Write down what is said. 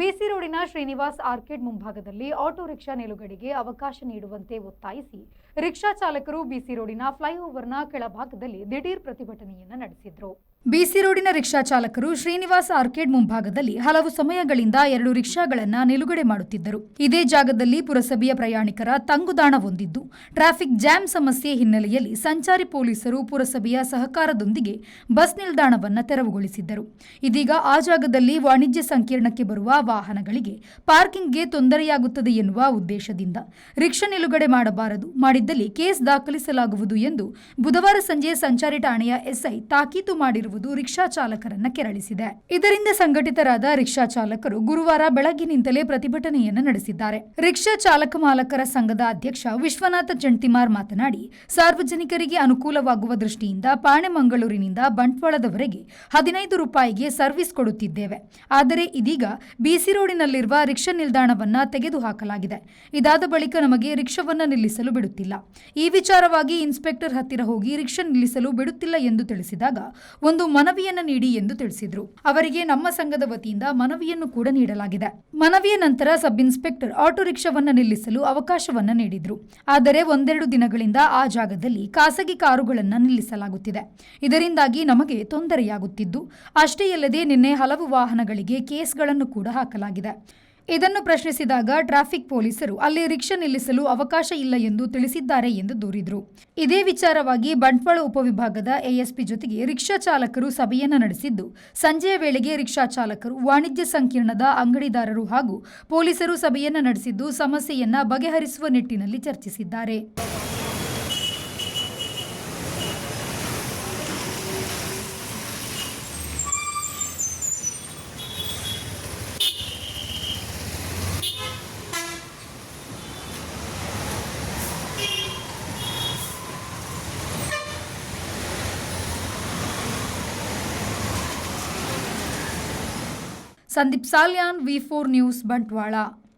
ಬಿಸಿ ರೋಡಿನ ಶ್ರೀನಿವಾಸ್ ಆರ್ಕಿಡ್ ಮುಂಭಾಗದಲ್ಲಿ auto rickshaw ನಿಲುಗಡೆಗೆ ಅವಕಾಶ ನೀಡುವಂತೆ ಒತ್ತಾಯಿಸಿ ರಿಕ್ಷಾ ಚಾಲಕರು ಬಿಸಿ ರೋಡಿನ ಫ್ಲೈಓವರ್ನ ಕೆಳಭಾಗದಲ್ಲಿ ದಿಢೀರ್ ಪ್ರತಿಭಟನೆಯನ್ನು ನಡೆಸಿದರು. ಬಿಸಿ ರೋಡಿನ ರಿಕ್ಷಾ ಚಾಲಕರು ಶ್ರೀನಿವಾಸ್ ಆರ್ಕಿಡ್ ಮುಂಭಾಗದಲ್ಲಿ ಹಲವು ಸಮಯಗಳಿಂದ 2 ರಿಕ್ಷಾಗಳನ್ನು ನಿಲುಗಡೆ ಮಾಡುತ್ತಿದ್ದರು. ಇದೇ ಜಾಗದಲ್ಲಿ ಪುರಸಭೆಯ ಪ್ರಯಾಣಿಕರ ತಂಗುದಾಣ ಹೊಂದಿದ್ದು, ಟ್ರಾಫಿಕ್ ಜಾಮ್ ಸಮಸ್ಯೆ ಹಿನ್ನೆಲೆಯಲ್ಲಿ ಸಂಚಾರಿ ಪೊಲೀಸರು ಪುರಸಭೆಯ ಸಹಕಾರದೊಂದಿಗೆ ಬಸ್ ನಿಲ್ದಾಣವನ್ನು ತೆರವುಗೊಳಿಸಿದ್ದರು. ಇದೀಗ ಆ ಜಾಗದಲ್ಲಿ ವಾಣಿಜ್ಯ ಸಂಕೀರ್ಣಕ್ಕೆ ಬರುವ ವಾಹನಗಳಿಗೆ ಪಾರ್ಕಿಂಗ್ಗೆ ತೊಂದರೆಯಾಗುತ್ತದೆ ಎನ್ನುವ ಉದ್ದೇಶದಿಂದ ರಿಕ್ಷಾ ನಿಲುಗಡೆ ಮಾಡಬಾರದು, ಮಾಡಿದ್ದಲ್ಲಿ ಕೇಸ್ ದಾಖಲಿಸಲಾಗುವುದು ಎಂದು ಬುಧವಾರ ಸಂಜೆ ಸಂಚಾರಿ ಠಾಣೆಯ ಎಸ್ಐ ತಾಕೀತು ಮಾಡಿರುವುದು ರಿಕ್ಷಾ ಚಾಲಕರನ್ನ ಕೆರಳಿಸಿದೆ. ಇದರಿಂದ ಸಂಘಟಿತರಾದ ರಿಕ್ಷಾ ಚಾಲಕರು ಗುರುವಾರ ಬೆಳಗ್ಗಿನಿಂದಲೇ ಪ್ರತಿಭಟನೆಯನ್ನು ನಡೆಸಿದ್ದಾರೆ. ರಿಕ್ಷಾ ಚಾಲಕ ಮಾಲಕರ ಸಂಘದ ಅಧ್ಯಕ್ಷ ವಿಶ್ವನಾಥ ಜಂಟಿಮಾರ್ ಮಾತನಾಡಿ, ಸಾರ್ವಜನಿಕರಿಗೆ ಅನುಕೂಲವಾಗುವ ದೃಷ್ಟಿಯಿಂದ ಪಾಣೆಮಂಗಳೂರಿನಿಂದ ಬಂಟ್ವಾಳದವರೆಗೆ 15 ರೂಪಾಯಿಗೆ ಸರ್ವಿಸ್ ಕೊಡುತ್ತಿದ್ದೇವೆ. ಆದರೆ ಇದೀಗ ಬಿಸಿ ರೋಡಿನಲ್ಲಿರುವ ರಿಕ್ಷಾ ನಿಲ್ದಾಣವನ್ನ ತೆಗೆದುಹಾಕಲಾಗಿದೆ. ಇದಾದ ಬಳಿಕ ನಮಗೆ ರಿಕ್ಷಾವನ್ನ ನಿಲ್ಲಿಸಲು ಬಿಡುತ್ತಿಲ್ಲ. ಈ ವಿಚಾರವಾಗಿ ಇನ್ಸ್ಪೆಕ್ಟರ್ ಹತ್ತಿರ ಹೋಗಿ ರಿಕ್ಷಾ ನಿಲ್ಲಿಸಲು ಬಿಡುತ್ತಿಲ್ಲ ಎಂದು ತಿಳಿಸಿದಾಗ ಒಂದು ಮನವಿಯನ್ನು ನೀಡಿ ಎಂದು ತಿಳಿಸಿದರು. ಅವರಿಗೆ ನಮ್ಮ ಸಂಘದ ವತಿಯಿಂದ ಮನವಿಯನ್ನು ಕೂಡ ನೀಡಲಾಗಿದೆ. ಮನವಿಯ ನಂತರ ಸಬ್ ಇನ್ಸ್ಪೆಕ್ಟರ್ ಆಟೋ ರಿಕ್ಷಾವನ್ನ ನಿಲ್ಲಿಸಲು ಅವಕಾಶವನ್ನ ನೀಡಿದ್ರು. ಆದರೆ ಒಂದೆರಡು ದಿನಗಳಿಂದ ಆ ಜಾಗದಲ್ಲಿ ಖಾಸಗಿ ಕಾರುಗಳನ್ನು ನಿಲ್ಲಿಸಲಾಗುತ್ತಿದೆ. ಇದರಿಂದಾಗಿ ನಮಗೆ ತೊಂದರೆಯಾಗುತ್ತಿದ್ದು, ಅಷ್ಟೇ ಅಲ್ಲದೆ ನಿನ್ನೆ ಹಲವು ವಾಹನಗಳಿಗೆ ಕೇಸ್ಗಳನ್ನು ಕೂಡ ಹಾಕಲಾಗಿದೆ. ಇದನ್ನು ಪ್ರಶ್ನಿಸಿದಾಗ ಟ್ರಾಫಿಕ್ ಪೊಲೀಸರು ಅಲ್ಲಿ ರಿಕ್ಷಾ ನಿಲ್ಲಿಸಲು ಅವಕಾಶ ಇಲ್ಲ ಎಂದು ತಿಳಿಸಿದ್ದಾರೆ ಎಂದು ದೂರಿದರು. ಇದೇ ವಿಚಾರವಾಗಿ ಬಂಟ್ವಾಳ ಉಪವಿಭಾಗದ ಎಎಸ್ಪಿ ಜೊತೆಗೆ ರಿಕ್ಷಾ ಚಾಲಕರು ಸಭೆಯನ್ನು ನಡೆಸಿದ್ದು, ಸಂಜೆಯ ವೇಳೆಗೆ ರಿಕ್ಷಾ ಚಾಲಕರು, ವಾಣಿಜ್ಯ ಸಂಕೀರ್ಣದ ಅಂಗಡಿದಾರರು ಹಾಗೂ ಪೊಲೀಸರು ಸಭೆಯನ್ನು ನಡೆಸಿದ್ದು ಸಮಸ್ಯೆಯನ್ನ ಬಗೆಹರಿಸುವ ನಿಟ್ಟಿನಲ್ಲಿ ಚರ್ಚಿಸಿದ್ದಾರೆ. Sandeep Salian, V4 news, Bantwal.